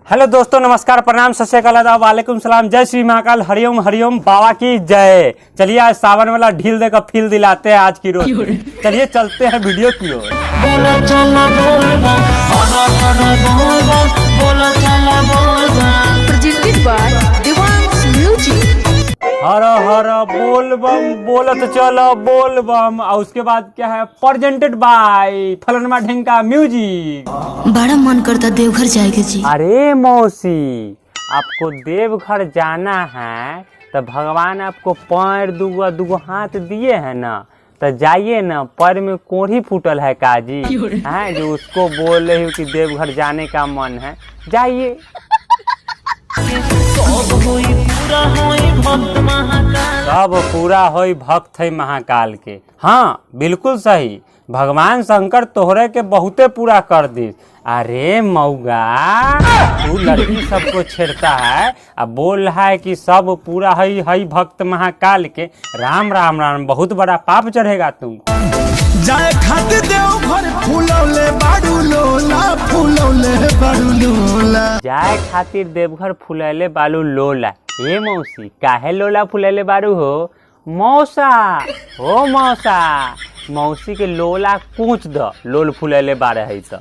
Hello दोस्तों, नमस्कार, प्रणाम, सत श्री अकाल, आदाब, वालेकुम सलाम, जय श्री महाकाल, हरिओम हरिओम, बाबा की जय। चलिए आज सावन वाला ढील देकर फील दिलाते हैं आज की रोज। चलिए चलते हैं वीडियो की ओर। हर हर बोल बम बोलत चलो बोल बम। और उसके बाद क्या है, प्रेजेंटेड बाय फलनमा ढेंका म्यूजिक। बड़ा मन करता देवघर जाएगा जी। अरे मौसी, आपको देवघर जाना है तो भगवान आपको पैर दुगो हाथ दिए हैं ना, तो जाइए ना। पैर में कोढ़ी फूटल है काजी है जो उसको बोल रही हूँ कि देवघर जाने का मन है, जाइए। सब पूरा होई भक्त है महाकाल के। हाँ बिल्कुल सही, भगवान शंकर तोहरे के बहुते पूरा कर दी। अरे मौगा, तू लड़की सबको छेड़ता है, अब बोल रहा है कि सब पूरा है भक्त महाकाल के। राम राम राम, बहुत बड़ा पाप चढ़ेगा तुम। जाए खातिर देवघर फूलौले बाडू लोला, फूलौले बाडू लोला। जाए खातिर देवघर फुलैले बालू लोला। ये मौसी, काहे लोला फुलैले बारू हो? मौसा हो मौसा, मौसी के लोला कूच द, लोल फुलैले बारे है तो।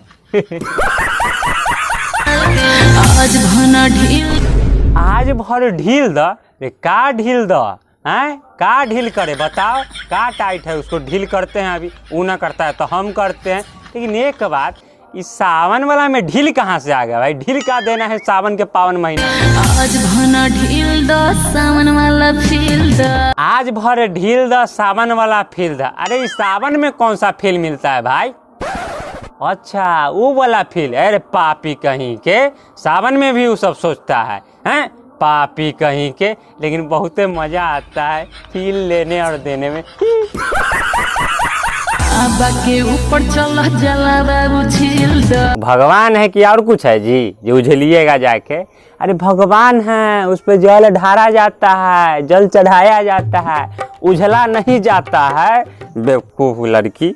आज भर ढील द, का ढील द हैं? का ढील करे बताओ, का टाइट है उसको ढील करते हैं। अभी वो ना करता है तो हम करते हैं। लेकिन एक बात, इस सावन वाला में ढील कहाँ से आ गया भाई? ढील का देना है सावन के पावन महीना। आज भर ढील द सावन वाला फील द, आज भर ढील द सावन वाला फील द। अरे इस सावन में कौन सा फील मिलता है भाई? अच्छा वो वाला फील। अरे पापी कहीं के, सावन में भी वो सब सोचता है हैं? पापी कहीं के। लेकिन बहुते मजा आता है फील लेने और देने में। के ऊपर भगवान है कि और कुछ है जी जो उझलिएगा जाके? अरे भगवान है, उस पे जल ढारा जाता है, जल चढ़ाया जाता है, उझला नहीं जाता है। बेवकूफ लड़की।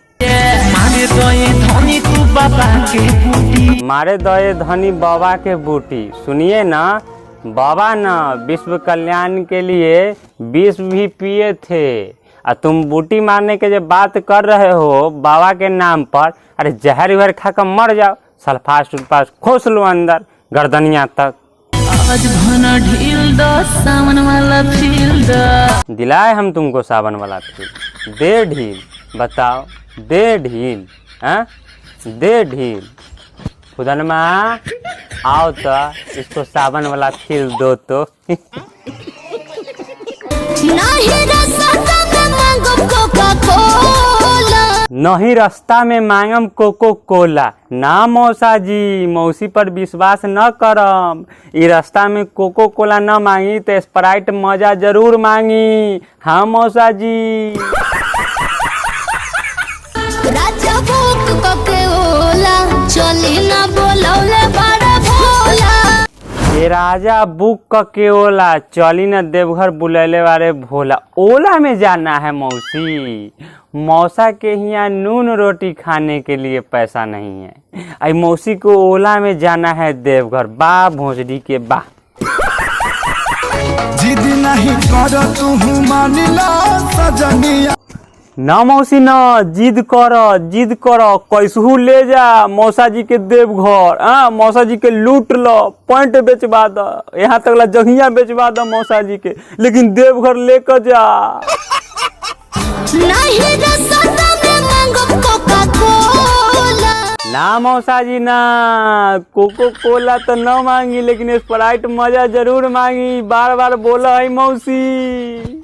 मारे दये धनी बाबा के बूटी। सुनिए ना, बाबा ना विश्व कल्याण के लिए विष भी पिए थे, और तुम बूटी मारने के जो बात कर रहे हो बाबा के नाम पर, अरे जहर वहर खा कर मर जाओ। सल्फास उल्फास खोस लो अंदर गर्दनिया तक। आज भना ढील द सावन वाला फील द। दिलाए हम तुमको सावन वाला फील। दे ढील, बताओ, दे ढील, हाँ दे ढील। खुदनमा आओ तो इसको सावन वाला फील दो तो। नहीं रास्ता में मांगम कोको कोला। ना मौसा जी, मौसी पर विश्वास न करम। ई रास्ता में कोको कोला न मांगी तो स्प्राइट मजा जरूर मांगी। हाँ मौसा जी। ये राजा बुक के ओला, चली न देवघर बुलैले वाले भोला। ओला में जाना है मौसी, मौसा के यहाँ नून रोटी खाने के लिए पैसा नहीं है। आई मौसी को ओला में जाना है देवघर। बा भोजड़ी के बा। जिद नहीं कर तू मानिला सजनिया। ना मौसी ना, जिद करो, कैसहू ले जा मौसा जी के देवघर। मौसा जी के लूट लो, पॉइंट बेचवा दो, यहाँ तक ला जंगिया बेचवा दो मौसा जी के, लेकिन देवघर लेकर जा। ना मौसा जी ना, कोको कोला तो न मांगी, लेकिन स्प्राइट मजा जरूर मांगी। बार बार बोला है मौसी।